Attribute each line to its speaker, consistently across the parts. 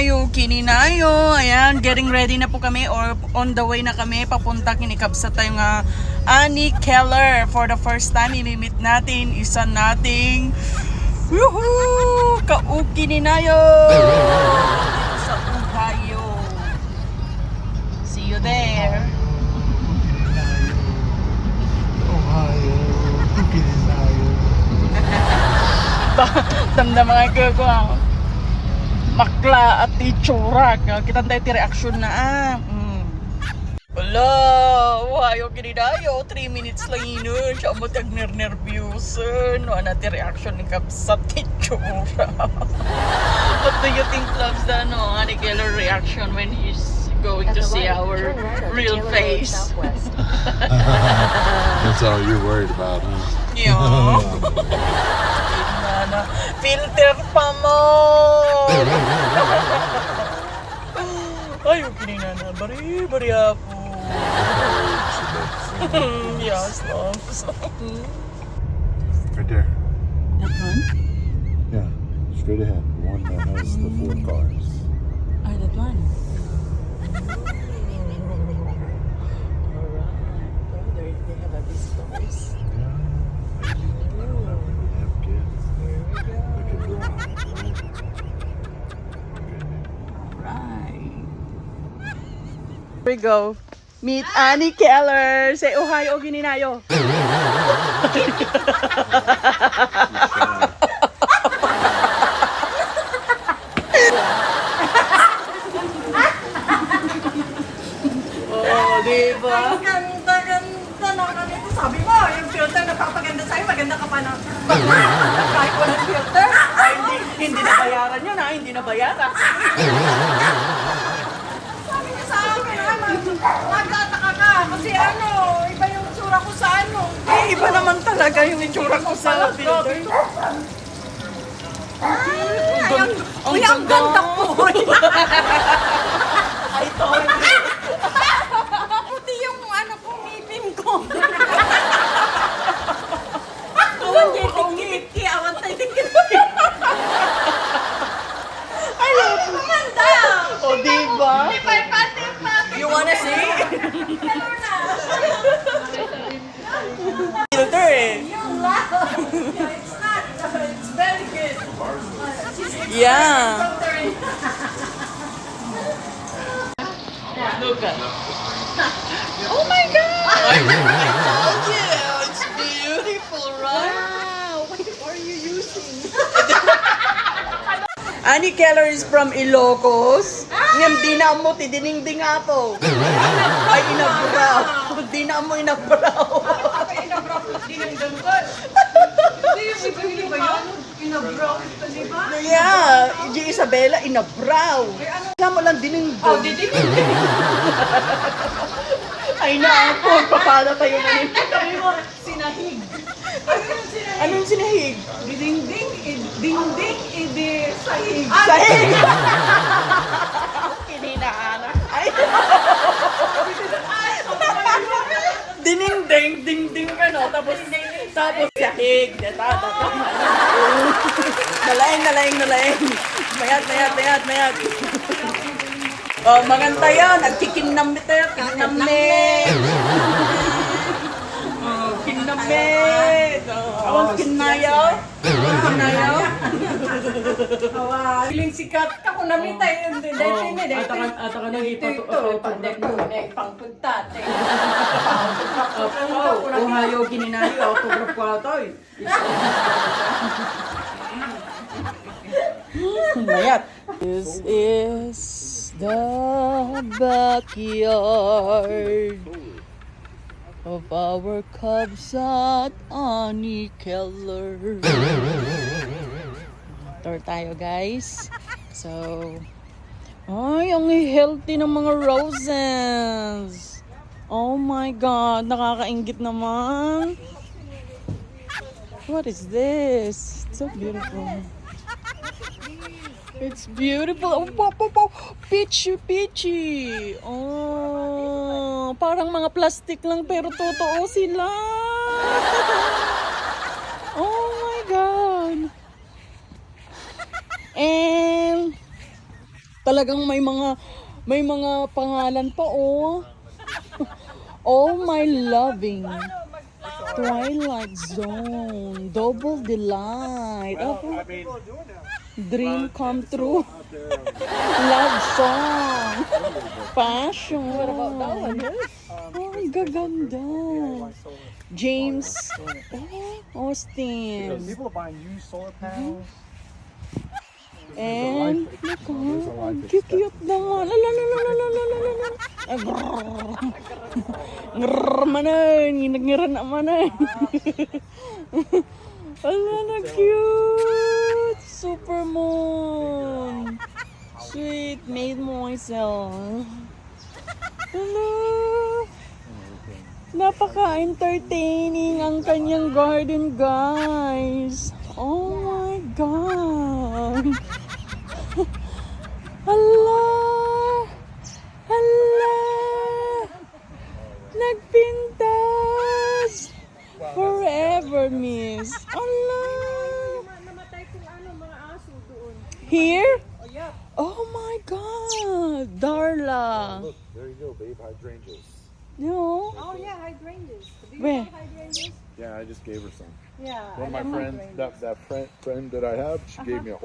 Speaker 1: Ohayo, kininayo. Ayan, getting ready na po kami or on the way na kami. Papunta kinikabsa tayong Annie Keller. For the first time, imimit natin isa nating woohoo! Kininayo! Sa Ohayo. See you there.
Speaker 2: Ohayo, kininayo.
Speaker 1: Tanda mga ko makla at itsura. Kita tayo ti reaction na Wala, wayo kininayo. 3 minutes lang yun. Siya mo tag-nervyusan. Wala ti reaction ni Kapsat itsura. What do you think, loves the Annie Keller reaction when he's going to see our real face?
Speaker 2: That's all you're worried about, huh?
Speaker 1: Yeah. Filter pa mo! Ay, okay na na. Bari ako. Yes, loves.
Speaker 2: Right there.
Speaker 1: That one?
Speaker 2: Yeah, straight ahead. The one that has the 4 cars.
Speaker 1: Ay, that one. Alright. They have a big stores. Here we go. Meet Annie Keller. Say Ohayo, kininayo. Oh, diba?
Speaker 3: Ganda na kanito. Sabi mo, yung filter napapaganda sa'yo, maganda ka pa na. Kahit walang filter.
Speaker 1: Ay, hindi nabayaran yun ha. Hindi nabayaran.
Speaker 3: Sabi niya sa akin, ay, magtataka ka. Kasi ano, iba yung tsura ko sa ano.
Speaker 1: Eh, iba naman talaga yung itsura ko sa filter.
Speaker 3: Uy, ang ganda ko.
Speaker 1: Ay, sorry.
Speaker 3: Puti yung ano ko, ngipin ko. Tuwan niya, tingkit-kit. Awan tayo, tingkit-kit.
Speaker 1: Ay,
Speaker 3: Ang ganda.
Speaker 1: o diba?
Speaker 3: Pati.
Speaker 1: You wanna see?
Speaker 3: Ano na?
Speaker 1: Filter eh.
Speaker 3: Yung wow. It's not. It's very good.
Speaker 1: Yeah. Look at. Oh my God! Oh yeah, it's beautiful, right?
Speaker 3: Wow. What are you using?
Speaker 1: Annie Keller is from Ilocos. Ngam di na mo ti diningding ato. Ay inabraw. Di na mo inabraw. Yeah, G. Isabela inabraw. Kamo lang diningding. Ay na ako, papala tayo ngayon.
Speaker 3: Sinahig.
Speaker 1: Anong sinahig?
Speaker 3: Ding-ding, idi sahig.
Speaker 1: Sahig! Kininaan. Ay! Dininding, ding-ding ka no, tapos sahig. Nalaing. Mayat. Oh, maganda yan. Nagkikinam nito. Kinamit. Awang kinayaw.
Speaker 3: Piling sikat ka kung namitay.
Speaker 1: Ata ka nag-ipato.
Speaker 3: Pangpunta.
Speaker 1: Ohayo, kininayo. Autograph ko ito eh. Mayat. This is the backyard of our Kabsat Annie Keller. Tour tayo guys. So, ay, ang healthy ng mga roses. Oh my God, nakakaingit naman. What is this? It's so beautiful. It's beautiful. Oh, peachy. Oh, parang mga plastic lang pero totoo sila. Oh my God. And Talagang may mga pangalan pa, oh. Oh my loving. Twilight Zone. Double Delight. Dream come true. Love song. Passion. What about that one? Oh, ang gaganda. James Austin.
Speaker 4: People are buying used solar panels.
Speaker 1: And, naku, ang cute naman. Lalalalalalala. Grrrr manan. Ginagniran na manan. Ala na cute. Supermoon. Sweet. Made myself. Hello. Napaka-entertaining ang kanyang garden, guys. Oh my God. Hala! Hala! Nagpintas! Forever, miss. Hala!
Speaker 3: Namatay kung mga aso doon.
Speaker 1: Here?
Speaker 3: Oh, yeah.
Speaker 1: Oh my God! Darla!
Speaker 2: Look, there you go, babe. Hydrangeas.
Speaker 1: No?
Speaker 3: Oh, yeah, hydrangeas. Do you
Speaker 1: Where?
Speaker 3: have hydrangeas?
Speaker 2: Yeah, I just gave her some.
Speaker 3: Yeah.
Speaker 2: One of my friends, that friend that I have, she gave me a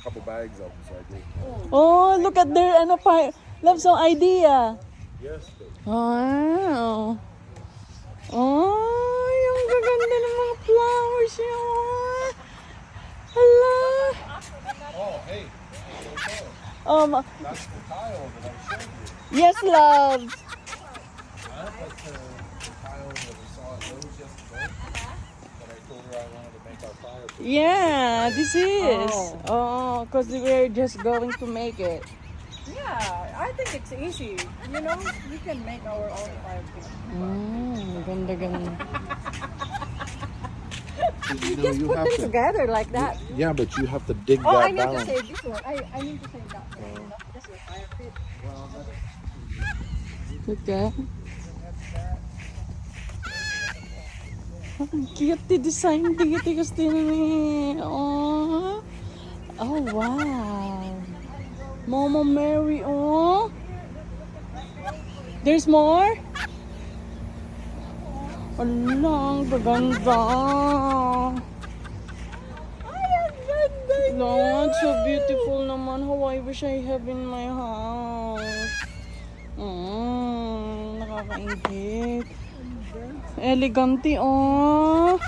Speaker 2: couple bags of them, so I gave her.
Speaker 1: Oh, look at their love song idea.
Speaker 2: Yes, babe.
Speaker 1: Wow. Oh, yung gaganda ng mga flowers yun. Hala.
Speaker 2: Oh, hey,
Speaker 1: That's
Speaker 2: the tile that I showed you.
Speaker 1: yes, love.
Speaker 2: That's the tile that we saw at Lowe's yesterday. That I told her I wanted to make our fire pit.
Speaker 1: Yeah, this is. Oh, because we're just going to make it.
Speaker 3: Yeah, I think it's easy. You know, we can make our own fire pit.
Speaker 1: Ganda, ganda.
Speaker 2: You know, you have to.
Speaker 3: Together like that.
Speaker 2: Yeah, but you have to dig
Speaker 3: Oh, I
Speaker 2: that
Speaker 3: meant to
Speaker 2: down.
Speaker 3: say this one. I mean to say that one. That's a fire pit.
Speaker 1: Look at. Ang cute the design dito kasi ni. Oh. Oh, wow. Mama Mary, oh. There's more? Ala, ang gaganda. Ay, ang ganda niya. Lord, so beautiful naman. How I wish I have in my house. Nakakaingit. Elegante, oh.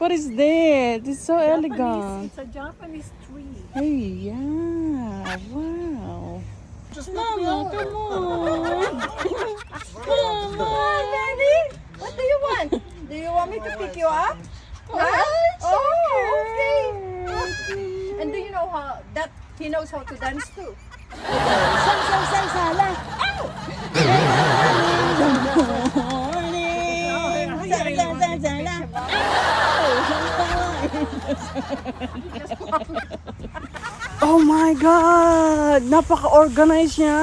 Speaker 1: What is that? It's so elegant.
Speaker 3: It's a Japanese tree.
Speaker 1: Hey, yeah. Wow. Mama, come on. Mama.
Speaker 3: Daddy, what do you want? Do you want me to pick you up?
Speaker 1: Oh,
Speaker 3: okay. And do you know how that he knows how to dance too?
Speaker 1: Sala. Oh my God! Napaka-organized niya!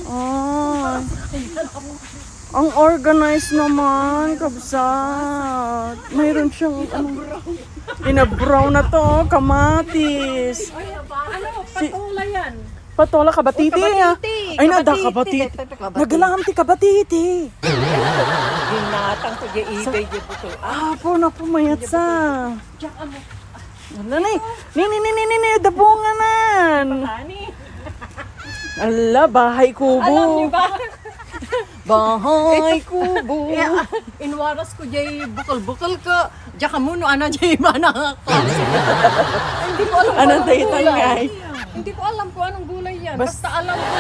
Speaker 1: Oh. Ang organized naman, kabsat. Mayroon siyang, brown na to, kamatis.
Speaker 3: Ano, patola yan.
Speaker 1: Patola, kabatiti.
Speaker 3: Kabatiti.
Speaker 1: Ay, nada, kabatiti. Nagalam ti kabatiti.
Speaker 3: Ginatang ko yung eBay dyan po.
Speaker 1: Apo na pumayat sa. Ala na ni, dabunganan.
Speaker 3: Honey,
Speaker 1: Ala, bahay kubo.
Speaker 3: alam niyo ba?
Speaker 1: Bahay kubo.
Speaker 3: Inwaras ko jay bukal-bukal ka. Diyan ka muna, ano jay mana ka. Hindi ko alam
Speaker 1: Ano
Speaker 3: kung
Speaker 1: tayo
Speaker 3: gulay.
Speaker 1: tangay?
Speaker 3: Hindi ko alam kung anong gulay yan.
Speaker 1: Basta-
Speaker 3: Basta alam ko,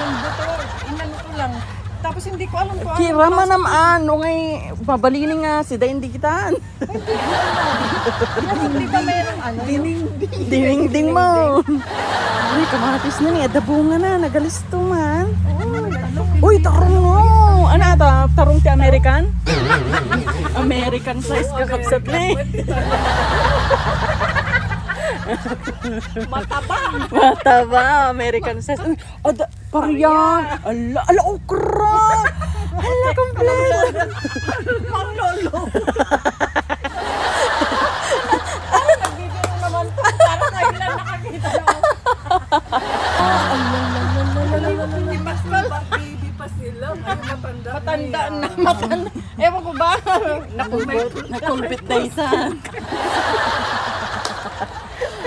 Speaker 3: yung buto, inano ko lang. Tapos hindi ko alam kung
Speaker 1: Kira man naman, ngay, babalini nga, sida hindi kitaan.
Speaker 3: Hindi ba mayroong ano?
Speaker 1: Ding-ding mo. Ay, kamatis na ni, dabungan na, nagalisto man. Uy, tarong mo. Ano ata, tarong ti American? American size kakapsat na eh. Mataba, American size. Uy, pariyan. Ala, okra. Ala, kompleto.
Speaker 3: Panglolo. Nagbibiro naman to. Parang ngayon lang nakakita ng Baby pa sila. Matanda na. Matanda. Ewan ko ba?
Speaker 1: Nakulbit na isa.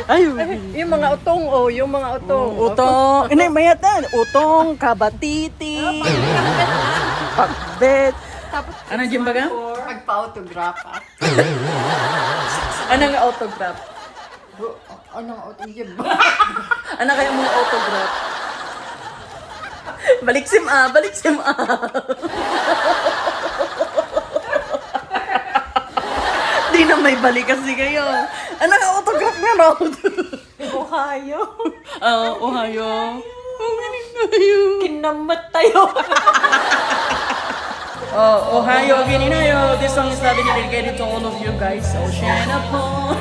Speaker 1: Ay,
Speaker 3: Yung mga utong, oh. Yung mga utong.
Speaker 1: utong. Inay, mayatan. Utong, kabatiti. Pakbet.
Speaker 3: Tapos,
Speaker 1: Ano dyan baga?
Speaker 3: magpa-autograph ah.
Speaker 1: Anong autograph?
Speaker 3: Anong autograph?
Speaker 1: Ano kaya mong autograph? Baliksim ah, baliksim ah. Di na may balik kasi kayo. Ano ang autograph nga raw?
Speaker 3: Ohio.
Speaker 1: Ohio. Ohio.
Speaker 3: Kinamat tayo.
Speaker 1: Oh, Ohio, Gininayo. This song is loving and dedicated to all of you guys. Ocean apart,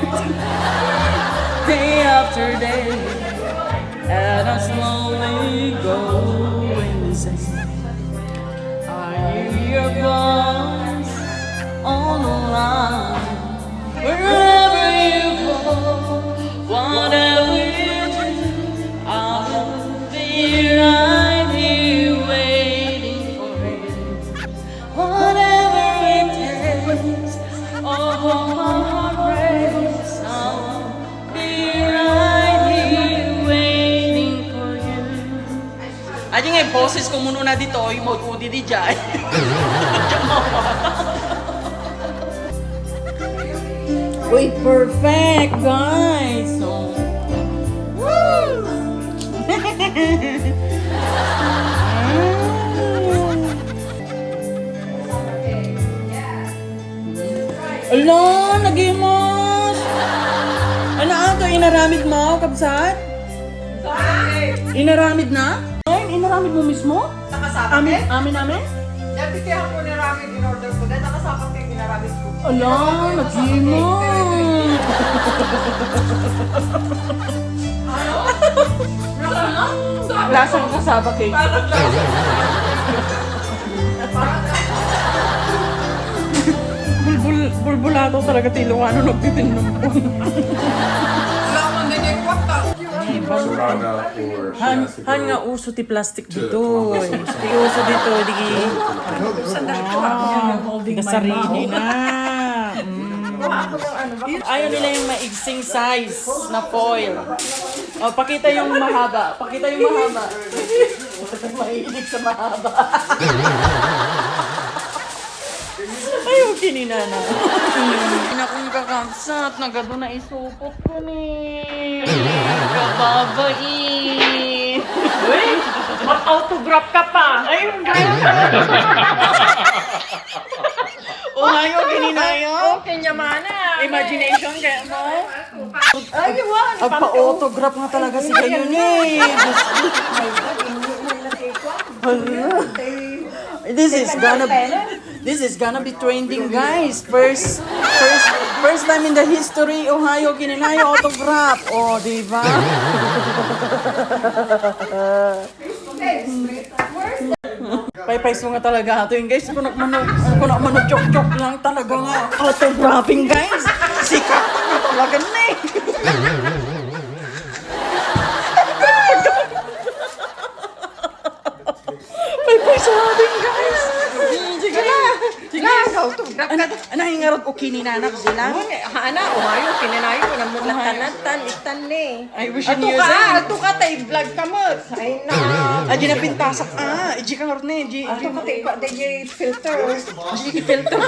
Speaker 1: day after day, and I'm slowly going insane. I hear your voice all around. Wherever you go, whatever you do, I'll be right here waiting for you. Whatever it takes, oh my heart breaks, I'll be right here waiting for you. Aja nga yung boses ko muna na dito, yung mag-udi di dyan. Uy, perfect guys! So, woo! Ala, nagimos! Ano ito, inaramid mo, kabsat? Inaramid na? Ay, inaramid mo mismo?
Speaker 3: Nakasapang
Speaker 1: Amin?
Speaker 3: Dati kaya ako naramid in order ko. Dahil nakasapang kayo ginaramid ko.
Speaker 1: Ala, nagimos! Lasang kasaba cake. Bulbulato talaga Tilocano nagtitinumpong.
Speaker 3: Wala akong ganyan kwata.
Speaker 2: Serrana or she has to
Speaker 1: Han nga
Speaker 2: go.
Speaker 1: uso ti plastic dito. Di uso dito, di kasarini na. Ayaw nila yung maigsing size na foil. O, pakita yung mahaba. Pakita yung mahaba. Mahilig sa mahaba. Ayaw kininana. Akong kakabsat, nagado na isupot ko ni. Kababain.
Speaker 3: Uy! Mag-autograph ka pa! Ayun, gano'n.
Speaker 1: O ngayon, kininayo.
Speaker 3: Okay naman ah.
Speaker 1: Imagination kaya mo.
Speaker 3: Ay, iwan.
Speaker 1: Agpa-autograph nga talaga si kayo ni. This is gonna be trending, guys. First time in the history, Ohio kininayo autograph. Oh, di ba? Pay-price mo nga talaga ato yung guys. Kung nakmano chok-chok lang talaga nga. Autographing, guys. Sikat na talaga na eh. Pay-price mo atin, guys. Sige na. Sige na.
Speaker 3: Autograph ka.
Speaker 1: Anahingarot o kininanak sila.
Speaker 3: Hana, Ohio, kinanayo ko na mula tanatan, itan ni.
Speaker 1: I wish
Speaker 3: Ato
Speaker 1: you
Speaker 3: ka,
Speaker 1: knew
Speaker 3: ato ka, tay vlog ka mo. Ay na.
Speaker 1: Aji na pintasak. Iji ka nga rin eh.
Speaker 3: Ato ka, tay pa, tay filter.
Speaker 1: Iji filter.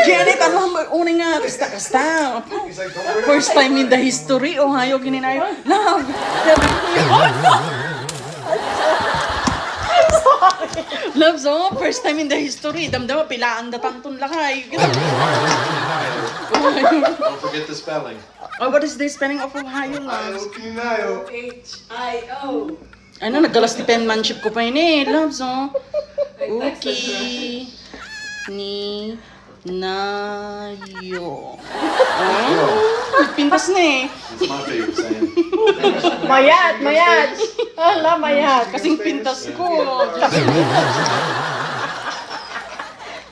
Speaker 1: Janet, ano mo, unang nga, kasta. First time in the history, Ohio, kininayo. Love. Love, so, first time in the history. Damdama, pilaan datang lakay.
Speaker 2: Don't forget the spelling.
Speaker 1: Oh, what is the spelling of Ohio, love?
Speaker 3: H-I-O.
Speaker 1: Ano, naggalas ni penmanship ko pa yun eh. Love, so. Okay. Ni Nayo. Oh, pintas na eh.
Speaker 2: It's my favorite saying.
Speaker 3: Mayat, mayat. Ala, mayat.
Speaker 1: Kasing pintas ko.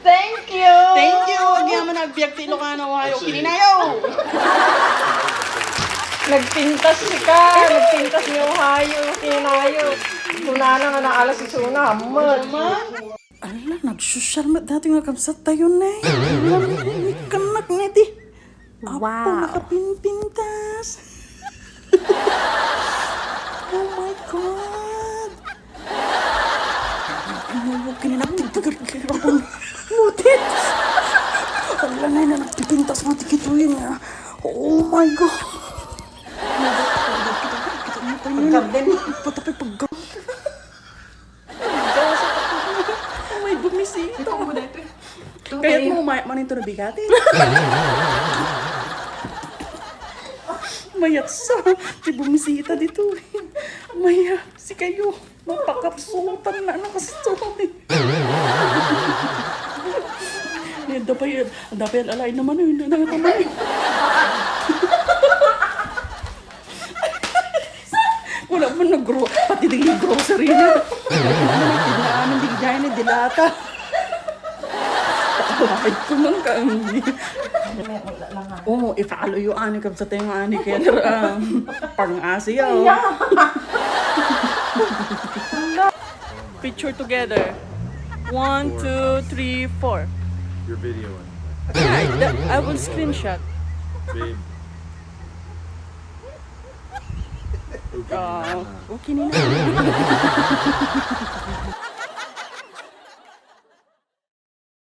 Speaker 3: Thank you.
Speaker 1: Thank you. Huwag yaman nagbiyak ti Ilocano, Ohio. Kininayo.
Speaker 3: Nagpintas ka. Nagpintas niyo hayo. Kinayo. Tunana nga na alas isuna. Hamad.
Speaker 1: Ala, nagsusyal mat dati nga kamsat tayo na eh. Kanak nga di. Apo, nakapinpintas. Oh my God. Huwag ka na nagtigagar ako. Mutit. Ala na na nagpipintas mga tikituin nga. Oh my God.
Speaker 3: Garden.
Speaker 1: Patapay paggaw. May bumisita.
Speaker 3: Ito mo dito.
Speaker 1: Kaya mo manito na bigatin. Mayat sa. Di bumisita dito. Maya, si kayo. Mapakapsutan na kasi sorry. Dapat alay naman yun. Nangatamay. Wala mo pati din yung grocery na. Tinaamin din dyan ni Dilata. Pakawakit ko man ka. Oo, ifalo yung ani kam sa tayo ani kaya pang-Asia. Picture together. 1, 2, 3, 4.
Speaker 2: You're videoing.
Speaker 1: I will screenshot.
Speaker 2: Babe.
Speaker 1: Okay na.